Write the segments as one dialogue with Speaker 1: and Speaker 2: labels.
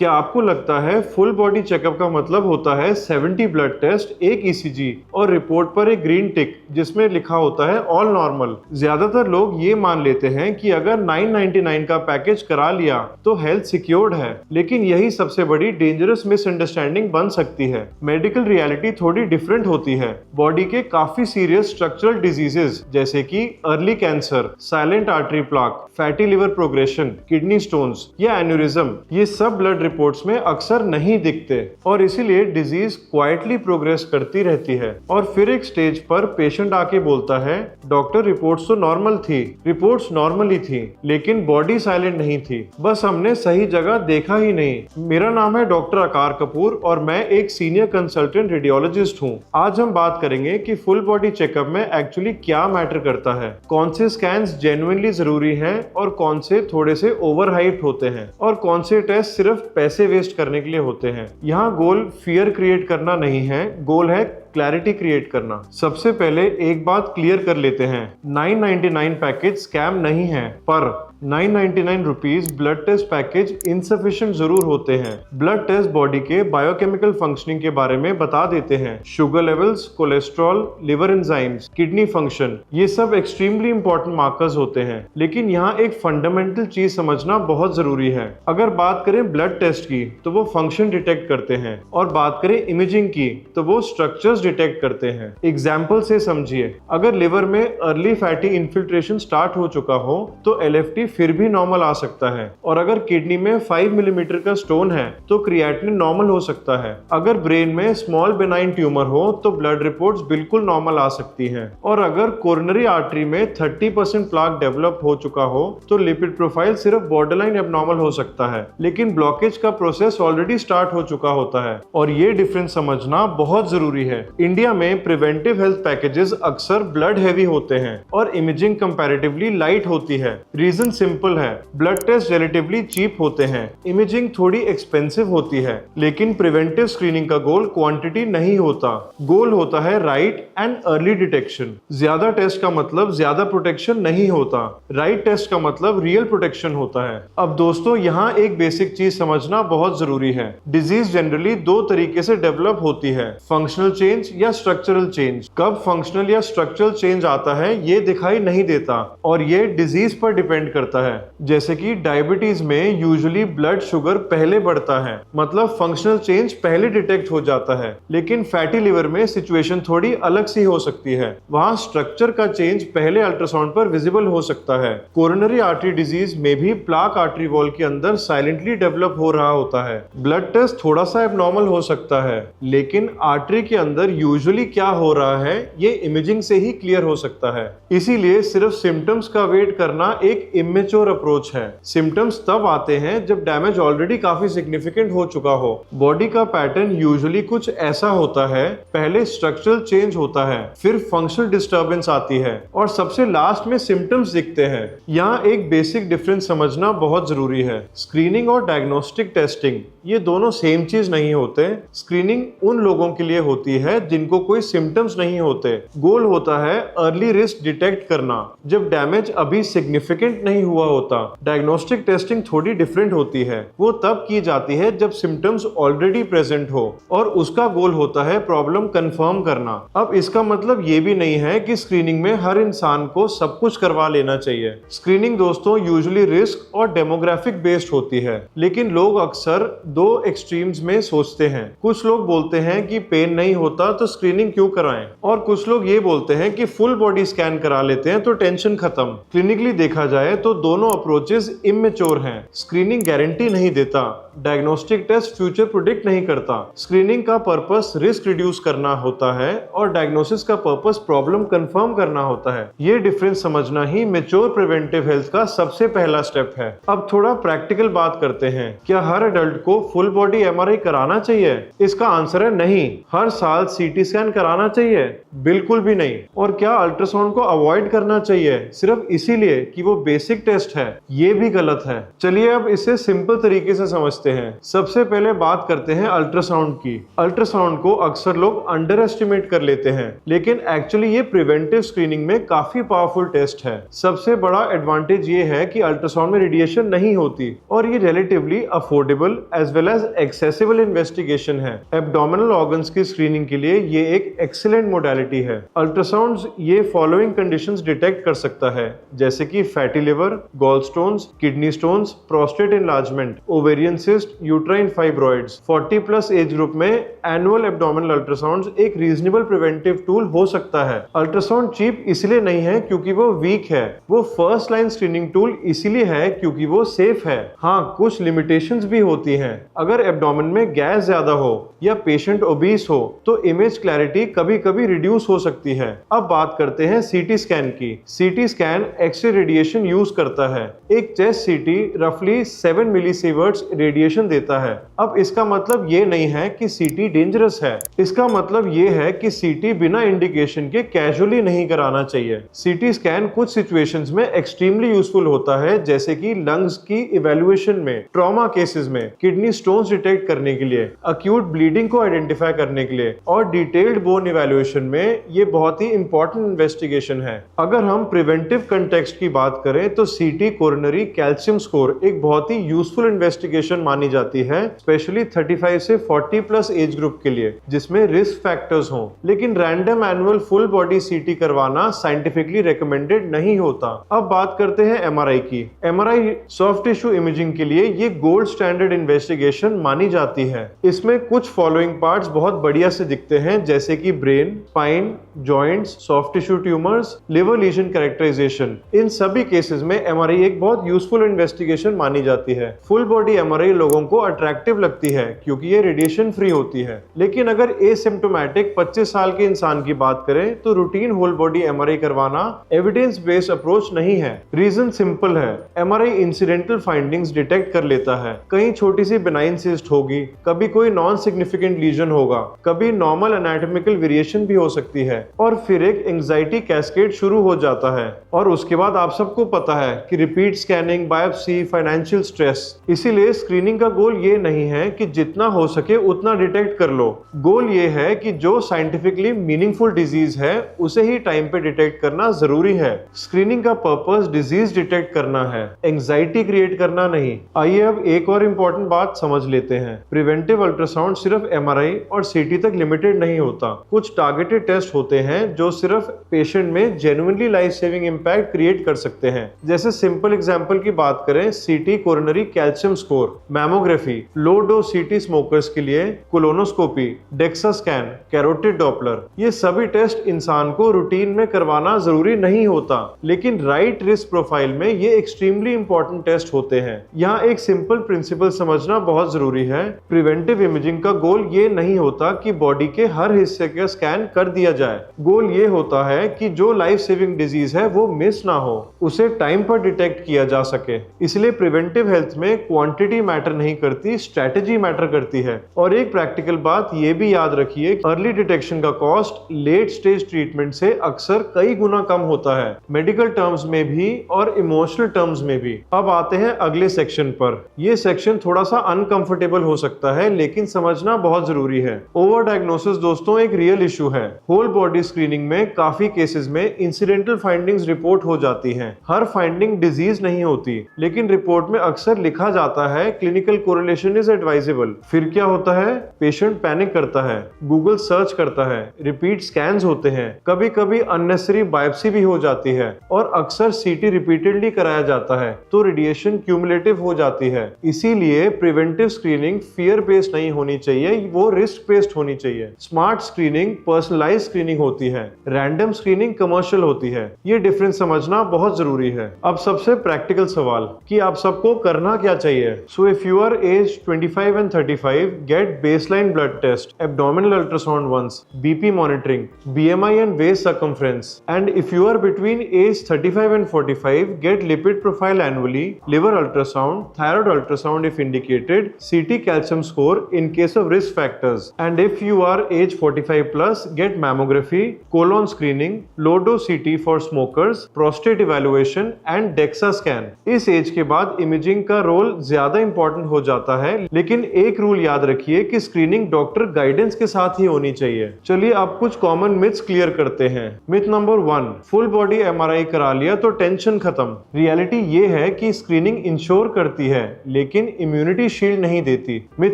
Speaker 1: क्या आपको लगता है फुल बॉडी चेकअप का मतलब होता है 70 ब्लड टेस्ट, एक ईसीजी और रिपोर्ट पर एक ग्रीन टिक जिसमें लिखा होता है ऑल नॉर्मल? ज्यादातर लोग ये मान लेते हैं कि अगर 999 का पैकेज करा लिया तो हेल्थ सिक्योर्ड है, लेकिन यही सबसे बड़ी डेंजरस मिसअंडरस्टैंडिंग बन सकती है। मेडिकल रियलिटी थोड़ी डिफरेंट होती है। बॉडी के काफी सीरियस स्ट्रक्चरल डिजीजेस जैसे कि early cancer, silent artery plaque, fatty liver progression, kidney stones या एन्यूरिज्म, ये सब ब्लड रिपोर्ट्स में अक्सर नहीं दिखते और इसीलिए डिजीज क्वाइटली प्रोग्रेस करती रहती है और फिर एक स्टेज पर पेशेंट आके बोलता है, डॉक्टर रिपोर्ट्स तो नॉर्मल थी, रिपोर्ट्स नॉर्मल ही थी, लेकिन बॉडी साइलेंट नहीं थी, बस हमने सही जगह देखा ही नहीं। मेरा नाम है डॉक्टर आकार कपूर और मैं एक सीनियर कंसल्टेंट रेडियोलॉजिस्ट हूँ। आज हम बात करेंगे कि फुल बॉडी चेकअप में एक्चुअली क्या मैटर करता है, कौन से स्कैन्स जेन्युइनली जरूरी हैं और कौन से थोड़े से ओवर हाइप्ड होते हैं और कौन से टेस्ट सिर्फ पैसे वेस्ट करने के लिए होते हैं। यहाँ गोल फियर क्रिएट करना नहीं है, गोल है क्लैरिटी क्रिएट करना। सबसे पहले एक बात क्लियर कर लेते हैं, 999 पैकेज स्कैम नहीं है, पर 999 rupees blood test package insufficient जरूर होते हैं। ब्लड टेस्ट बॉडी के बायोकेमिकल फंक्शनिंग के बारे में बता देते हैं, sugar levels, cholesterol, liver enzymes, kidney function, ये सब एक्सट्रीमली इंपॉर्टेंट मार्कर्स होते हैं। लेकिन यहाँ एक फंडामेंटल चीज समझना बहुत जरूरी है। अगर बात करें ब्लड टेस्ट की तो वो फंक्शन डिटेक्ट करते हैं और बात करें इमेजिंग की तो वो स्ट्रक्चर्स डिटेक्ट करते हैं। एग्जाम्पल से समझिए, अगर लिवर में अर्ली फैटी इन्फिल्ट्रेशन स्टार्ट हो चुका हो तो एलएफटी फिर भी नॉर्मल आ सकता है और अगर किडनी में 5 मिलीमीटर का स्टोन है तो क्रिएटिनिन नॉर्मल हो सकता है। अगर ब्रेन में स्मॉल बेनाइन ट्यूमर हो तो ब्लड रिपोर्ट्स बिल्कुल नॉर्मल आ सकती हैं और अगर कोरोनरी आर्टरी में 30% प्लाक डेवलप हो चुका हो तो लिपिड प्रोफाइल सिर्फ बॉर्डरलाइन एबनॉर्मल हो सकता है, लेकिन ब्लॉकेज का प्रोसेस ऑलरेडी स्टार्ट हो चुका होता है और ये डिफरेंस समझना बहुत जरूरी है। इंडिया में प्रिवेंटिव हेल्थ पैकेजेस अक्सर ब्लड हेवी होते हैं और इमेजिंग कंपैरेटिवली लाइट होती है। रीजन सिंपल है, ब्लड टेस्ट रिलेटिवली चीप होते हैं, इमेजिंग थोड़ी एक्सपेंसिव होती है, लेकिन प्रिवेंटिव स्क्रीनिंग का गोल क्वांटिटी नहीं होता, गोल होता है राइट एंड अर्ली डिटेक्शन। ज्यादा टेस्ट का मतलब ज्यादा प्रोटेक्शन नहीं होता, राइट टेस्ट का मतलब रियल प्रोटेक्शन होता है। अब दोस्तों यहाँ एक बेसिक चीज समझना बहुत जरूरी है। डिजीज जनरली दो तरीके से डेवलप होती है, फंक्शनल चेंज या स्ट्रक्चरल चेंज। कब फंक्शनल या स्ट्रक्चरल चेंज आता है ये दिखाई नहीं देता और ये डिजीज पर डिपेंड करता है। जैसे कि डायबिटीज में यूजुअली ब्लड शुगर पहले बढ़ता है, मतलब फंक्शनल चेंज पहले डिटेक्ट हो जाता है, लेकिन फैटी लिवर में सिचुएशन थोड़ी अलग सी हो सकती है, वहां स्ट्रक्चर का चेंज पहले अल्ट्रासाउंड पर विजिबल हो सकता है। कोरोनरी आर्टरी डिजीज में भी प्लाक आर्टरी वॉल के अंदर साइलेंटली डेवलप हो रहा होता है। ब्लड टेस्ट थोड़ा सा एबनॉर्मल हो सकता है, लेकिन आर्टरी के अंदर यूजुअली क्या हो रहा है ये इमेजिंग से ही क्लियर हो सकता है। इसीलिए सिर्फ सिम्टम्स का वेट करना एक इमेच्योर अप्रोच है। सिम्टम्स तब आते हैं जब डैमेज ऑलरेडी काफी सिग्निफिकेंट हो चुका हो। बॉडी का पैटर्न यूजुअली कुछ ऐसा होता है, पहले स्ट्रक्चरल चेंज होता है, फिर फंक्शनल डिस्टर्बेंस आती है और सबसे लास्ट में सिम्टम्स दिखते हैं। यहाँ एक बेसिक डिफरेंस समझना बहुत जरूरी है। स्क्रीनिंग और डायग्नोस्टिक टेस्टिंग ये दोनों सेम चीज नहीं होते। स्क्रीनिंग उन लोगों के लिए होती है जिनको कोई सिम्टम्स नहीं होते। गोल होता है अर्ली रिस्क डिटेक्ट करना जब डैमेज अभी सिग्निफिकेंट नहीं हुआ होता। डायग्नोस्टिक टेस्टिंग थोड़ी डिफरेंट होती है, वो तब की जाती है जब सिम्टम्स ऑलरेडी प्रेजेंट हो और उसका गोल होता है प्रॉब्लम कंफर्म करना। अब इसका मतलब ये भी नहीं है कि स्क्रीनिंग में हर इंसान को सब कुछ करवा लेना चाहिए। स्क्रीनिंग दोस्तों यूजुअली रिस्क और डेमोग्राफिक बेस्ड होती है, लेकिन लोग अक्सर दो एक्सट्रीम्स में सोचते हैं। कुछ लोग बोलते हैं कि पेन नहीं होता तो स्क्रीनिंग क्यों कराएं, और कुछ लोग ये बोलते हैं कि फुल बॉडी स्कैन करा लेते हैं तो टेंशन खत्म। क्लिनिकली देखा जाए तो दोनों अप्रोचेस इमेच्योर हैं। स्क्रीनिंग गारंटी नहीं देता, डायग्नोस्टिक टेस्ट फ्यूचर प्रेडिक्ट नहीं करता। स्क्रीनिंग का पर्पस रिस्क रिड्यूस करना होता है और डायग्नोसिस का पर्पस प्रॉब्लम कंफर्म करना होता है। ये डिफरेंस समझना ही मैच्योर प्रिवेंटिव हेल्थ का सबसे पहला स्टेप है। अब थोड़ा प्रैक्टिकल बात करते हैं। क्या हर एडल्ट को फुल बॉडी एमआरआई कराना चाहिए? इसका आंसर है नहीं। हर साल सीटी स्कैन कराना चाहिए? बिल्कुल भी नहीं। और क्या अल्ट्रासाउंड को अवॉइड करना चाहिए सिर्फ इसीलिए कि वो बेसिक बेसिक टेस्ट है ये भी गलत है। चलिए अब इसे सिंपल तरीके से समझते हैं। सबसे पहले बात करते हैं अल्ट्रासाउंड की। अल्ट्रासाउंड को अक्सर लोग अंडर एस्टिमेट कर लेते हैं, लेकिन एक्चुअली ये प्रिवेंटिव स्क्रीनिंग में काफी पावरफुल टेस्ट है। सबसे बड़ा एडवांटेज ये है कि अल्ट्रासाउंड में रेडिएशन नहीं होती और ये relatively affordable as well as accessible investigation है। एब्डोमिनल ऑर्गन्स की स्क्रीनिंग के लिए ये एक एक्सीलेंट मोडालिटी है। अल्ट्रासाउंड ये फॉलोइंग कंडीशंस डिटेक्ट कर सकता है, जैसे कि fatty liver, gallstones, kidney stones, prostate enlargement, ovarian cyst, uterine fibroids. 40+ age group में एनुअल एब्डोमिनल अल्ट्रासाउंड एक रीजनेबल प्रिवेंटिव टूल हो सकता है। अल्ट्रासाउंड चीप इसलिए नहीं है क्योंकि वो वीक है, वो फर्स्ट लाइन स्क्रीनिंग टूल इसीलिए है क्योंकि वो सेफ है। हाँ, कुछ लिमिटेशंस भी होती हैं। अगर एब्डोमेन में गैस ज्यादा हो या पेशेंट ओबीस हो तो इमेज क्लैरिटी कभी कभी रिड्यूस हो सकती है। अब बात करते हैं सीटी स्कैन की। CT scan x ray radiation use करता है। एक चेस्ट सीटी रफली 7 मिलीसीवर्ट्स रेडिएशन देता है। अब इसका मतलब ये नहीं है कि सीटी डेंजरस है, इसका मतलब ये है कि सीटी बिना इंडिकेशन के कैजुअली नहीं कराना चाहिए। सीटी स्कैन कुछ सिचुएशंस में एक्सट्रीमली यूजफुल होता है, जैसे कि लंग्स की इवैल्यूएशन में, ट्रॉमा केसेस में, किडनी स्टोन्स डिटेक्ट करने के लिए, अक्यूट ब्लीडिंग को आइडेंटिफाई करने के लिए और डिटेल्ड बोन इवैल्यूएशन में। ये बहुत ही इंपॉर्टेंट इन्वेस्टिगेशन है। अगर हम प्रिवेंटिव कंटेक्स्ट की बात करें तो सीटी कोरोनरी कैल्शियम स्कोर एक बहुत ही यूजफुल इन्वेस्टिगेशन मानी जाती है, स्पेशली 35 से 40+ एज ग्रुप के लिए जिसमें रिस्क फैक्टर्स हों। लेकिन रैंडम एनुअल फुल बॉडी सीटी करवाना साइंटिफिकली रिकमेंडेड नहीं होता। अब बात करते हैं एमआरआई की। एमआरआई सॉफ्ट टिश्यू इमेजिंग के लिए ये गोल्ड स्टैंडर्ड इन्वेस्टिगेशन मानी जाती है। इसमें कुछ फॉलोइंग पार्ट्स बहुत बढ़िया से दिखते हैं, जैसे कि brain, spine, joints, soft tissue tumours, liver lesion characterisation. इन सभी केसेस में एमआरआई एक बहुत यूजफुल इन्वेस्टिगेशन मानी जाती है। फुल बॉडी एमआरआई लोगों को अट्रैक्टिव लगती है क्योंकि ये रेडिएशन फ्री होती है। लेकिन अगर एसिम्प्टोमेटिक 25 साल के इंसान की बात करें तो रूटीन होल बॉडी एमआरआई करवाना एविडेंस बेस्ड अप्रोच नहीं है। रीजन सिंपल है, एमआरआई इंसिडेंटल फाइंडिंग्स डिटेक्ट कर लेता है। कहीं छोटी सी बिनाइन सिस्ट होगी, कभी कोई नॉन सिग्निफिकेंट लीजन होगा, कभी नॉर्मल एनाटॉमिकल वेरिएशन भी हो सकती है और फिर एक एंजाइटी कैस्केड शुरू हो जाता है। और उसके बाद आप सबको पता है कि repeat scanning, biopsy, financial stress. इसीलिए स्क्रीनिंग का गोल ये नहीं है कि जितना हो सके उतना डिटेक्ट कर लो। गोल ये है कि जो साइंटिफिकली मीनिंगफुल डिजीज है उसे ही टाइम पे डिटेक्ट करना जरूरी है। स्क्रीनिंग का पर्पस डिजीज डिटेक्ट करना है, एंजाइटी क्रिएट करना नहीं। आइए अब एक और इम्पोर्टेंट बात समझ लेते हैं। प्रिवेंटिव अल्ट्रासाउंड सिर्फ एमआरआई और सीटी तक लिमिटेड नहीं होता। कुछ टारगेटेड टेस्ट होते हैं जो सिर्फ पेशेंट में genuinely life saving impact create कर सकते हैं। जैसे सिंपल एग्जांपल की बात करें, सीटी coronary calcium score, mammography, low dose सीटी स्मोकर्स के लिए, colonoscopy, DEXA scan, carotid Doppler. ये सभी टेस्ट इंसान को रूटीन में करवाना जरूरी नहीं होता, लेकिन राइट रिस्क प्रोफाइल में ये एक्सट्रीमली इंपॉर्टेंट टेस्ट होते हैं। यहाँ एक सिंपल प्रिंसिपल समझना बहुत जरूरी है। प्रिवेंटिव इमेजिंग का गोल ये नहीं होता कि बॉडी के हर हिस्से का स्कैन कर दिया जाए। गोल ये होता है कि जो लाइफ सेविंग डिजीज है वो मिस ना हो, उसे टाइम पर डिटेक्ट किया जा सके। इसलिए प्रिवेंटिव हेल्थ में क्वांटिटी मैटर नहीं करती, स्ट्रेटेजी मैटर करती है। और एक प्रैक्टिकल बात ये भी याद रखिए, अर्ली डिटेक्शन का कॉस्ट लेट स्टेज ट्रीटमेंट से अक्सर कई गुना कम होता है, मेडिकल टर्म्स में भी और इमोशनल टर्म्स में भी। अब आते हैं अगले सेक्शन पर। ये सेक्शन थोड़ा सा अनकंफर्टेबल हो सकता है, लेकिन समझना बहुत जरूरी है। ओवर डायग्नोसिस दोस्तों एक रियल इशू है। होल बॉडी स्क्रीनिंग में काफी केसेस में इंसिडेंटल फाइंडिंग्स रिपोर्ट हो जाती हैं। हर फाइंडिंग डिजीज नहीं होती, लेकिन रिपोर्ट में अक्सर लिखा जाता है क्लिनिकल कोरिलेशन इज एडवाइजेबल। फिर क्या होता है? पेशेंट पैनिक करता है, गूगल सर्च करता है, रिपीट स्कैन्स होते हैं, कभी कभी अननेसेसरी बायोप्सी भी हो जाती है और अक्सर सीटी रिपीटेडली कराया जाता है तो रेडिएशन क्यूमुलेटिव हो जाती है। इसीलिए प्रिवेंटिव स्क्रीनिंग फियर बेस्ड नहीं होनी चाहिए, वो रिस्क बेस्ड होनी चाहिए। स्मार्ट स्क्रीनिंग पर्सनलाइज स्क्रीनिंग होती है, रैंडम स्क्रीनिंग कमर्शियल होती है। ये डिफरेंस समझना बहुत जरूरी है। अब सबसे प्रैक्टिकल सवाल कि आप सबको करना क्या चाहिए। So if you are as 25 and 35, get baseline blood test, abdominal ultrasound once, BP monitoring, BMI and waist circumference. And if you are between age 35 and 45, get lipid profile annually, liver ultrasound, thyroid ultrasound if indicated, CT calcium score in case of risk factors. And if you are age 45 plus, get mammography, colon screening, low dose CT for smokers, prostate evaluation and DEXA scan. इस as के बाद imaging का role ज्यादा important हो जाता है, लेकिन एक रूल याद रखिए कि स्क्रीनिंग डॉक्टर गाइडेंस के साथ ही होनी चाहिए। चलिए अब कुछ कॉमन मिथ्स क्लियर करते हैं। Myth number 1, full body MRI करा लिया तो टेंशन खत्म। रियलिटी ये है कि स्क्रीनिंग इंश्योर करती है लेकिन इम्यूनिटी शील्ड नहीं देती। मिथ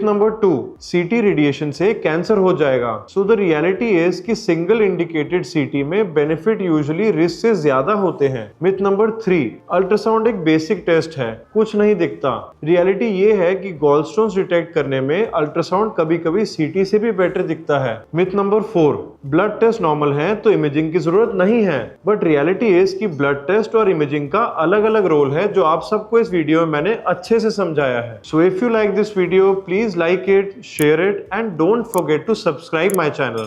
Speaker 1: नंबर 2, सीटी रेडिएशन से कैंसर हो जाएगा। सो द रियलिटी इज कि सिंगल इंडिकेटेड सीटी में बेनिफिट यूजुअली रिस्क से ज्यादा होते हैं। मिथ नंबर 3, अल्ट्रासाउंड एक बेसिक टेस्ट है, कुछ नहीं दिखता। रियलिटी ये है कि गॉलस्टोन्स डिटेक्ट करने में अल्ट्रासाउंड कभी-कभी सीटी से भी बेटर दिखता है। Myth number 4, blood test normal है तो इमेजिंग की जरूरत नहीं है। बट रियलिटी इज कि ब्लड टेस्ट और इमेजिंग का अलग अलग रोल है, जो आप सबको इस वीडियो में मैंने अच्छे से समझाया है। So if you like this video, please like it, share it and don't forget to subscribe my channel.